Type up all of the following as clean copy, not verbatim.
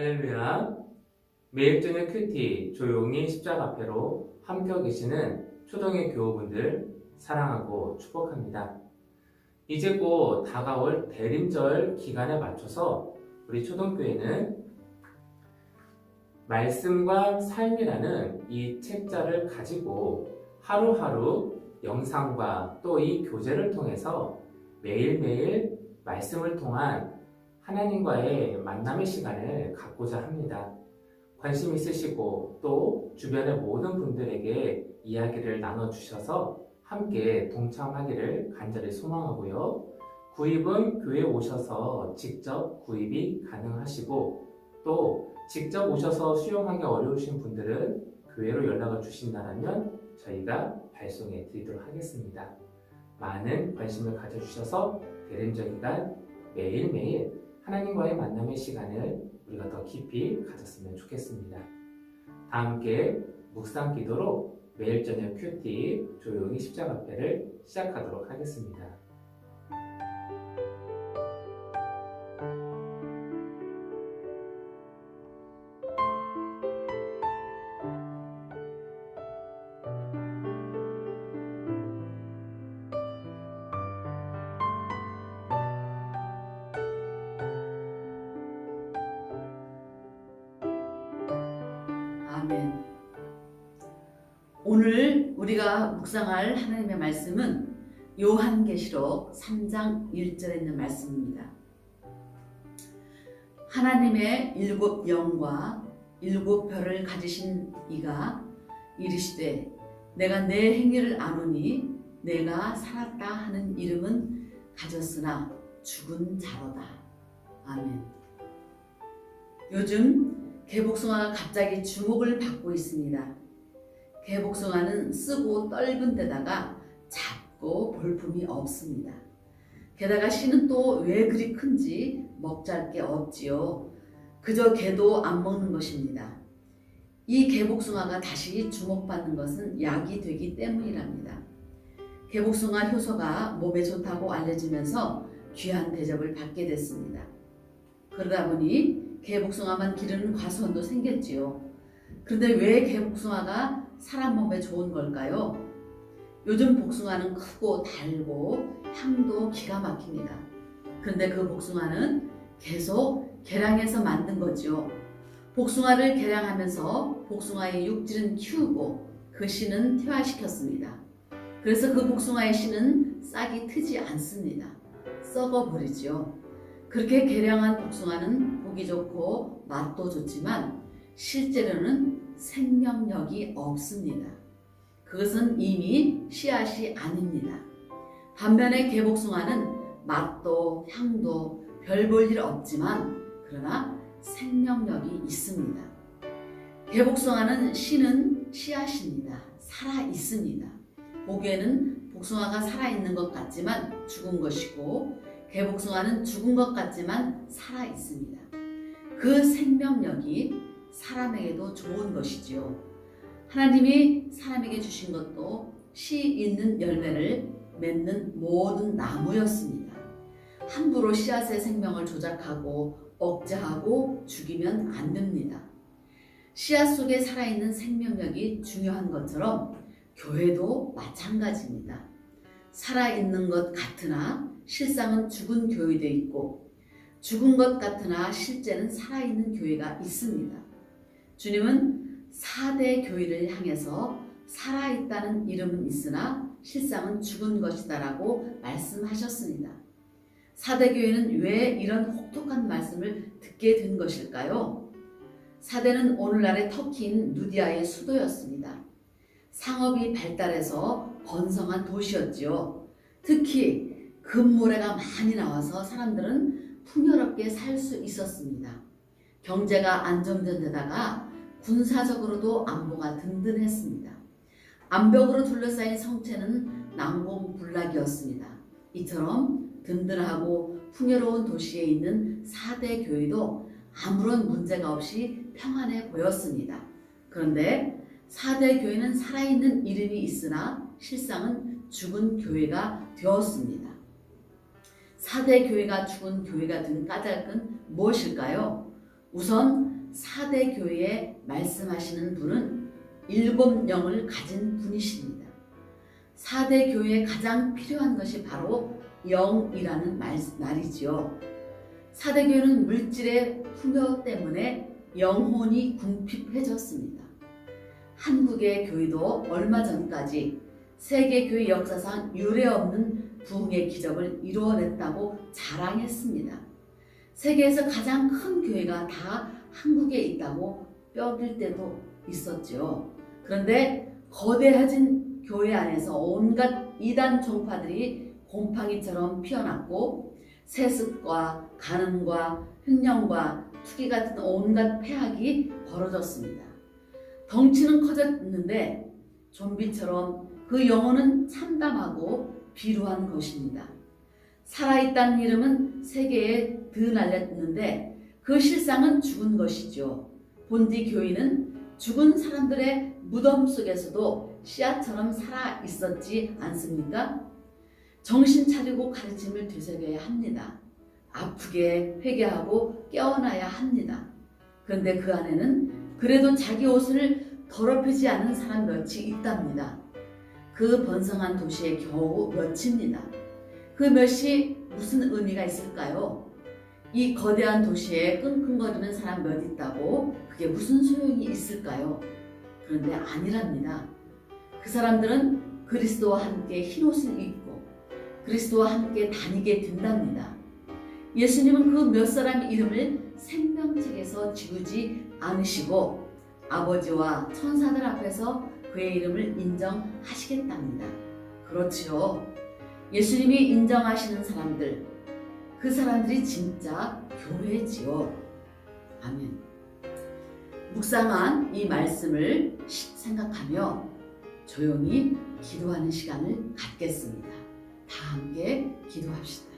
할렐루야. 매일 저녁 큐티 조용히 십자가 앞에로 함께 계시는 초등의 교우분들 사랑하고 축복합니다. 이제 곧 다가올 대림절 기간에 맞춰서 우리 초등교회는 말씀과 삶이라는 이 책자를 가지고 하루하루 영상과 또 이 교재를 통해서 매일매일 말씀을 통한 하나님과의 만남의 시간을 갖고자 합니다. 관심 있으시고 또 주변의 모든 분들에게 이야기를 나눠주셔서 함께 동참하기를 간절히 소망하고요. 구입은 교회에 오셔서 직접 구입이 가능하시고 또 직접 오셔서 수용하기 어려우신 분들은 교회로 연락을 주신다면 저희가 발송해 드리도록 하겠습니다. 많은 관심을 가져주셔서 대림절 기간 매일매일 하나님과의 만남의 시간을 우리가 더 깊이 가졌으면 좋겠습니다. 다 함께 묵상 기도로 매일 저녁 큐티 조용히 십자가 앞에를 시작하도록 하겠습니다. 아멘. 오늘 우리가 묵상할 하나님의 말씀은 요한계시록 3장 1절에 있는 말씀입니다. 하나님의 7 영과 7 별을 가지신 이가 이르시되 내가 내 행위를 아노니 내가 살았다 하는 이름은 가졌으나 죽은 자로다. 아멘. 요즘 개복숭아가 갑자기 주목을 받고 있습니다. 개복숭아는 쓰고 떫은 데다가 작고 볼품이 없습니다. 게다가 씨는 또 왜 그리 큰지 먹잘 게 없지요. 그저 개도 안 먹는 것입니다. 이 개복숭아가 다시 주목받는 것은 약이 되기 때문이랍니다. 개복숭아 효소가 몸에 좋다고 알려지면서 귀한 대접을 받게 됐습니다. 그러다 보니 개복숭아만 기르는 과수원도 생겼지요. 그런데 왜 개복숭아가 사람 몸에 좋은 걸까요? 요즘 복숭아는 크고 달고 향도 기가 막힙니다. 그런데 그 복숭아는 계속 개량해서 만든 거죠. 복숭아를 개량하면서 복숭아의 육질은 키우고 그 씨는 퇴화시켰습니다. 그래서 그 복숭아의 씨는 싹이 트지 않습니다. 썩어버리죠. 그렇게 개량한 복숭아는 보기 좋고 맛도 좋지만 실제로는 생명력이 없습니다. 그것은 이미 씨앗이 아닙니다. 반면에 개복숭아는 맛도 향도 별 볼 일 없지만 그러나 생명력이 있습니다. 개복숭아는 씨는 씨앗입니다. 살아 있습니다. 보기에는 복숭아가 살아있는 것 같지만 죽은 것이고 개복숭아는 죽은 것 같지만 살아 있습니다. 그 생명력이 사람에게도 좋은 것이지요. 하나님이 사람에게 주신 것도 씨 있는 열매를 맺는 모든 나무였습니다. 함부로 씨앗의 생명을 조작하고 억제하고 죽이면 안 됩니다. 씨앗 속에 살아있는 생명력이 중요한 것처럼 교회도 마찬가지입니다. 살아있는 것 같으나 실상은 죽은 교회도 있고 죽은 것 같으나 실제는 살아있는 교회가 있습니다. 주님은 4대 교회를 향해서 살아있다는 이름은 있으나 실상은 죽은 것이다라고 말씀하셨습니다. 4대 교회는 왜 이런 혹독한 말씀을 듣게 된 것일까요? 4대는 오늘날의 터키인 누디아의 수도였습니다. 상업이 발달해서 번성한 도시였지요. 특히 금모래가 많이 나와서 사람들은 풍요롭게 살 수 있었습니다. 경제가 안정된 데다가 군사적으로도 안보가 든든했습니다. 암벽으로 둘러싸인 성체는 난공불락이었습니다. 이처럼 든든하고 풍요로운 도시에 있는 4대 교회도 아무런 문제가 없이 평안해 보였습니다. 그런데 4대 교회는 살아있는 이름이 있으나 실상은 죽은 교회가 되었습니다. 4대 교회가 죽은 교회가 된 까닭은 무엇일까요? 우선 4대 교회에 말씀하시는 분은 7영을 가진 분이십니다. 4대 교회에 가장 필요한 것이 바로 영이라는 말이지요. 4대 교회는 물질의 풍요 때문에 영혼이 궁핍해졌습니다. 한국의 교회도 얼마 전까지 세계교회 역사상 유례없는 부흥의 기적을 이루어냈다고 자랑했습니다. 세계에서 가장 큰 교회가 다 한국에 있다고 뼈길 때도 있었죠. 그런데 거대해진 교회 안에서 온갖 이단 종파들이 곰팡이처럼 피어났고 세습과 간음과 횡령과 투기 같은 온갖 폐악이 벌어졌습니다. 덩치는 커졌는데 좀비처럼 그 영혼은 참담하고 비루한 것입니다. 살아있다는 이름은 세계에 드날렸는데 그 실상은 죽은 것이죠. 본디 교인은 죽은 사람들의 무덤 속에서도 씨앗처럼 살아 있었지 않습니까? 정신 차리고 가르침을 되새겨야 합니다. 아프게 회개하고 깨어나야 합니다. 그런데 그 안에는 그래도 자기 옷을 더럽히지 않은 사람 몇이 있답니다. 그 번성한 도시에 겨우 몇입니다. 그 몇이 무슨 의미가 있을까요? 이 거대한 도시에 끙끙거리는 사람 몇 있다고 그게 무슨 소용이 있을까요? 그런데 아니랍니다. 그 사람들은 그리스도와 함께 흰옷을 입고 그리스도와 함께 다니게 된답니다. 예수님은 그 몇 사람의 이름을 생명책에서 지우지 않으시고 아버지와 천사들 앞에서 그의 이름을 인정하시겠답니다. 그렇지요. 예수님이 인정하시는 사람들, 그 사람들이 진짜 교회지요. 아멘. 묵상한 이 말씀을 생각하며 조용히 기도하는 시간을 갖겠습니다. 다 함께 기도합시다.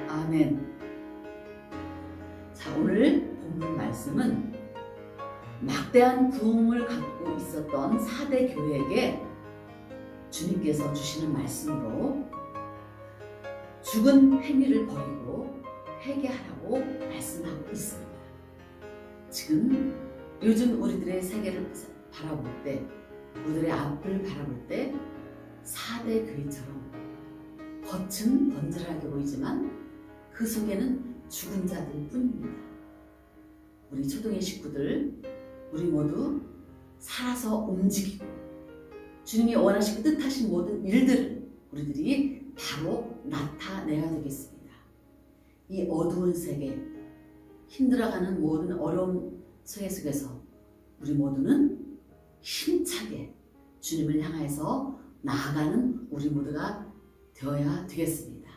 아멘. 자, 오늘 본문 말씀은 막대한 부흥을 갖고 있었던 4대 교회에게 주님께서 주시는 말씀으로 죽은 행위를 버리고 회개하라고 말씀하고 있습니다. 지금 요즘 우리들의 세계를 바라볼 때, 우리들의 앞을 바라볼 때 4대 교회처럼 겉은 번들하게 보이지만 그 속에는 죽은 자들 뿐입니다. 우리 초등의 식구들, 우리 모두 살아서 움직이고 주님이 원하시고 뜻하신 모든 일들을 우리들이 바로 나타내야 되겠습니다. 이 어두운 세계, 힘들어가는 모든 어려운 세계 속에서 우리 모두는 힘차게 주님을 향해서 나아가는 우리 모두가 되어야 되겠습니다.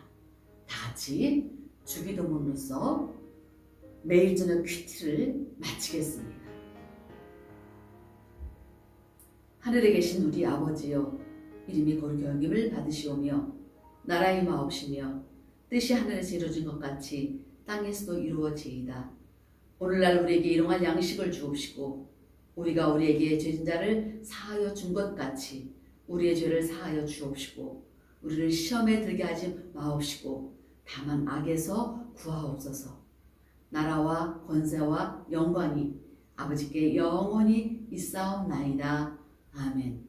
다 같이 주기도문으로서 매일 저녁 큐티를 마치겠습니다. 하늘에 계신 우리 아버지여, 이름이 거룩히 여김을 받으시오며 나라의 마옵시며 뜻이 하늘에서 이루어진 것 같이 땅에서도 이루어지이다. 오늘날 우리에게 일용할 양식을 주옵시고 우리가 우리에게 죄진 자를 사하여 준 것 같이 우리의 죄를 사하여 주옵시고 우리를 시험에 들게 하지 마옵시고 다만 악에서 구하옵소서. 나라와 권세와 영광이 아버지께 영원히 있사옵나이다. 아멘.